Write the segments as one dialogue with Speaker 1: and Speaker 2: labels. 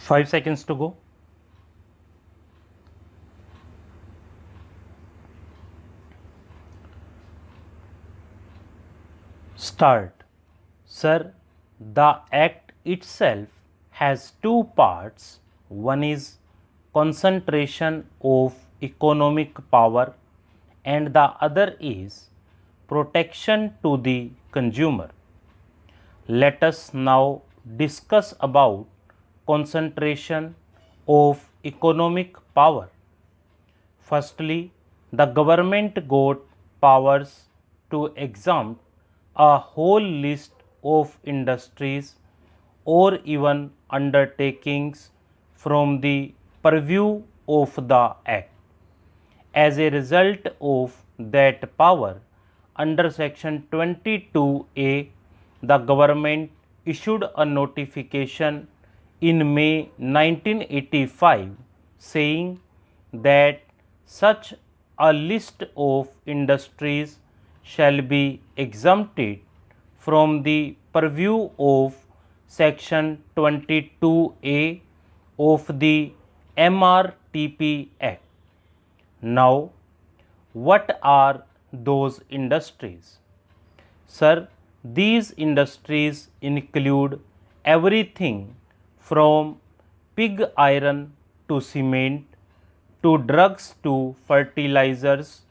Speaker 1: 5 seconds to go. Start. Sir, the act itself has two parts. One is concentration of economic power and the other is protection to the consumer. Let us now discuss about concentration of economic power. Firstly, the government got powers to exempt a whole list of industries or even undertakings from the purview of the Act. As a result of that power, under section 22A, the government issued a notification in May 1985 saying that such a list of industries shall be exempted from the purview of section 22A of the MRTP Act. Now, what are those industries? Sir, these industries include everything from pig iron to cement, to drugs to fertilizers,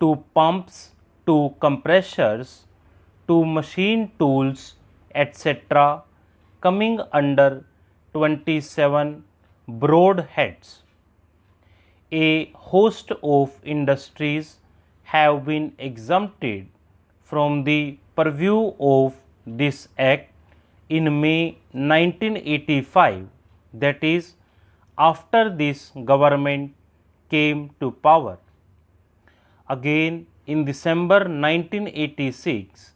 Speaker 1: to pumps to compressors, to machine tools, etc., coming under 27 broad heads. A host of industries have been exempted from the purview of this Act in May 1985, that is, after this government came to power. Again, in December 1986,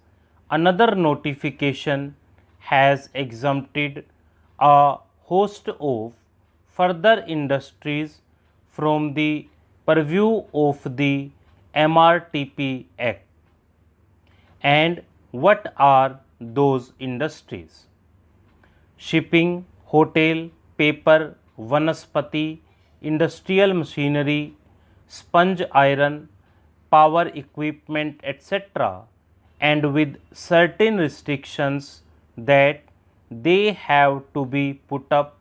Speaker 1: another notification has exempted a host of further industries from the purview of the MRTP Act. And what are those industries? Shipping, hotel, paper, vanaspati, industrial machinery, sponge iron, power equipment, etc., and with certain restrictions that they have to be put up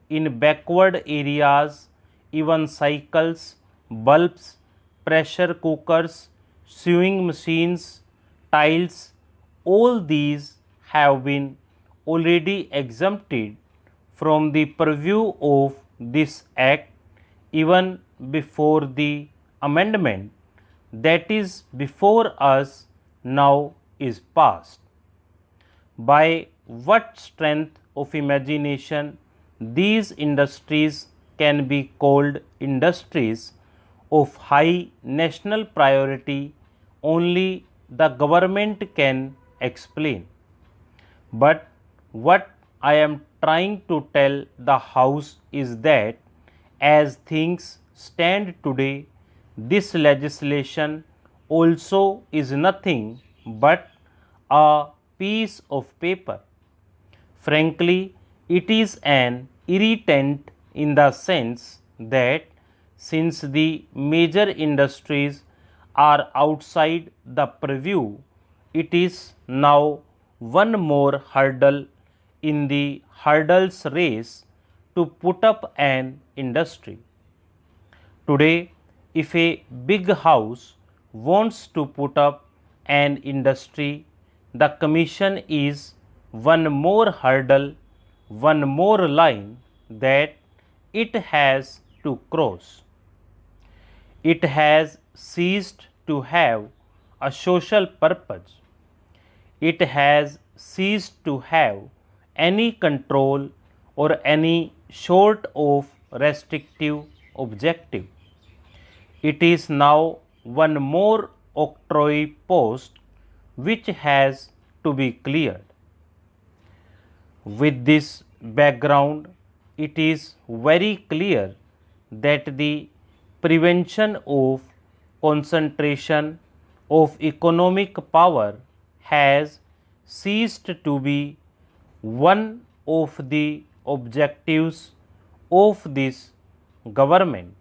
Speaker 1: in backward areas, even cycles, bulbs, pressure cookers, sewing machines, tiles, all these have been already exempted from the purview of this Act even before the amendment that is before us now is passed. By what strength of imagination these industries can be called industries of high national priority only the government can explain. But what I am trying to tell the House is that as things stand today, this legislation also is nothing but a piece of paper. Frankly, it is an irritant in the sense that since the major industries are outside the purview, it is now one more hurdle in the hurdles race to put up an industry. Today, if a big house wants to put up an industry, the commission is one more hurdle, one more line that it has to cross. It has ceased to have a social purpose. It has ceased to have any control or any sort of restrictive objective. It is now one more octroi post which has to be cleared. With this background, it is very clear that the prevention of concentration of economic power has ceased to be one of the objectives of this government.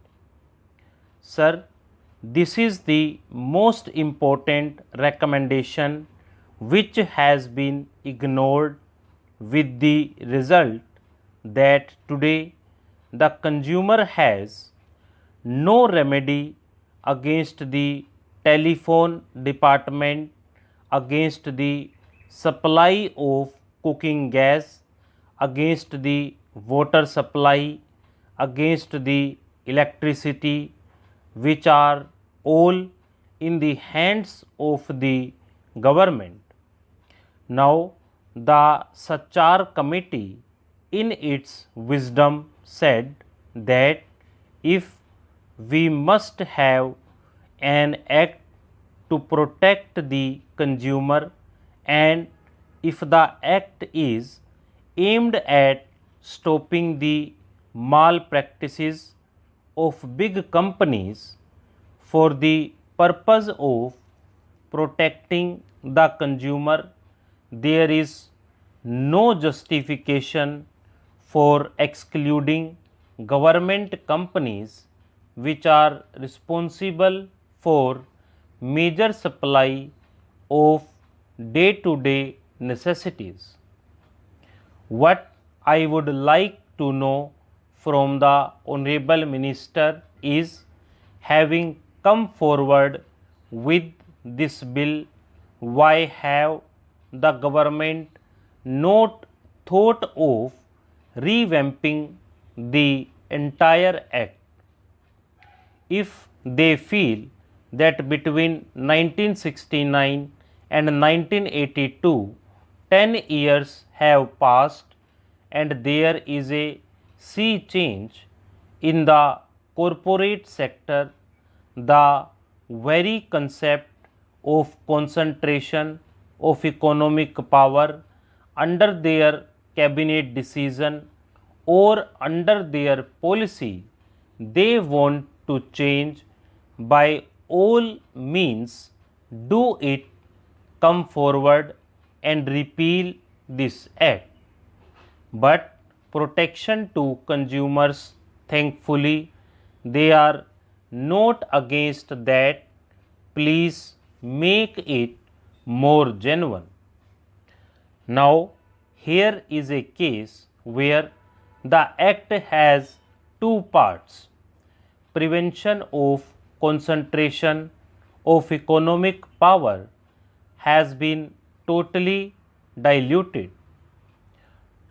Speaker 1: Sir, this is the most important recommendation which has been ignored, with the result that today the consumer has no remedy against the telephone department, against the supply of cooking gas, against the water supply, against the electricity, which are all in the hands of the government. Now, the Sachar committee, in its wisdom, said that if we must have an act to protect the consumer, and if the act is aimed at stopping the malpractices of big companies for the purpose of protecting the consumer, there is no justification for excluding government companies which are responsible for major supply of day to day necessities. What I would like to know from the Honorable Minister is, having come forward with this bill, why have the government not thought of revamping the entire act? If they feel that between 1969 and 1982 10 years have passed and there is a sea change in the corporate sector, the very concept of concentration of economic power under their cabinet decision or under their policy, they want to change, by all means do it, come forward and repeal this act. But protection to consumers, thankfully, they are not against that. Please make it more genuine. Now, here is a case where the act has two parts: prevention of concentration of economic power has been totally diluted.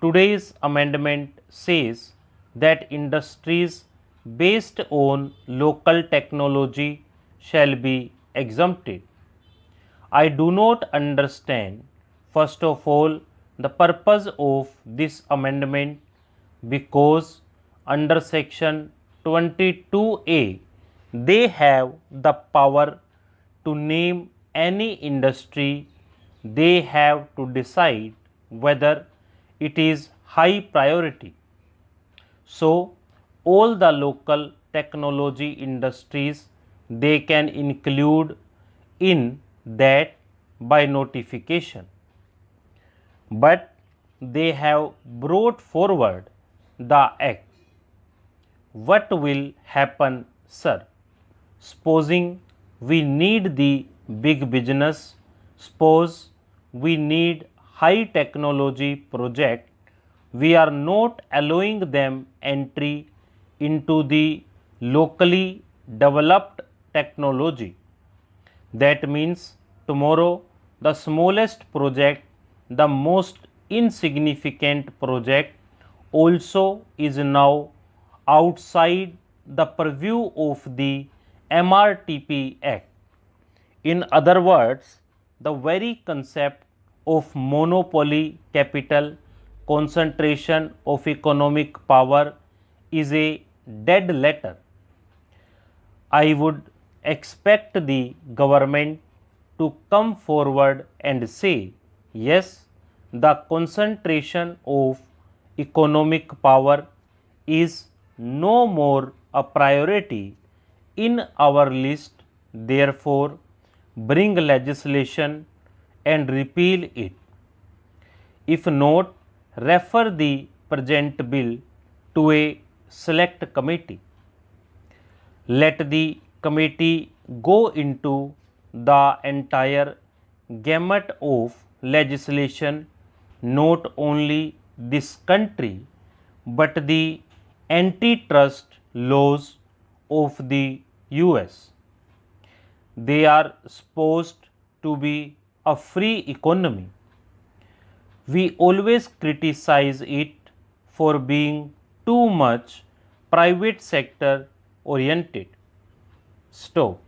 Speaker 1: Today's amendment says that industries based on local technology shall be exempted. I do not understand, first of all, the purpose of this amendment, because under section 22A they have the power to name any industry. They have to decide whether it is high priority. So, all the local technology industries they can include in that by notification. But they have brought forward the act. What will happen, sir? Supposing we need the big business, suppose we need high technology project, we are not allowing them entry into the locally developed technology. That means tomorrow the smallest project, the most insignificant project also is now outside the purview of the MRTP Act. In other words, the very concept of monopoly capital, concentration of economic power, is a dead letter. I would expect the government to come forward and say, yes, the concentration of economic power is no more a priority in our list, therefore bring legislation and repeal it. If not, refer the present bill to a select committee. Let the committee go into the entire gamut of legislation, not only this country but the antitrust laws of the US. They are supposed to be a free economy. We always criticize it for being too much private sector oriented. Stop.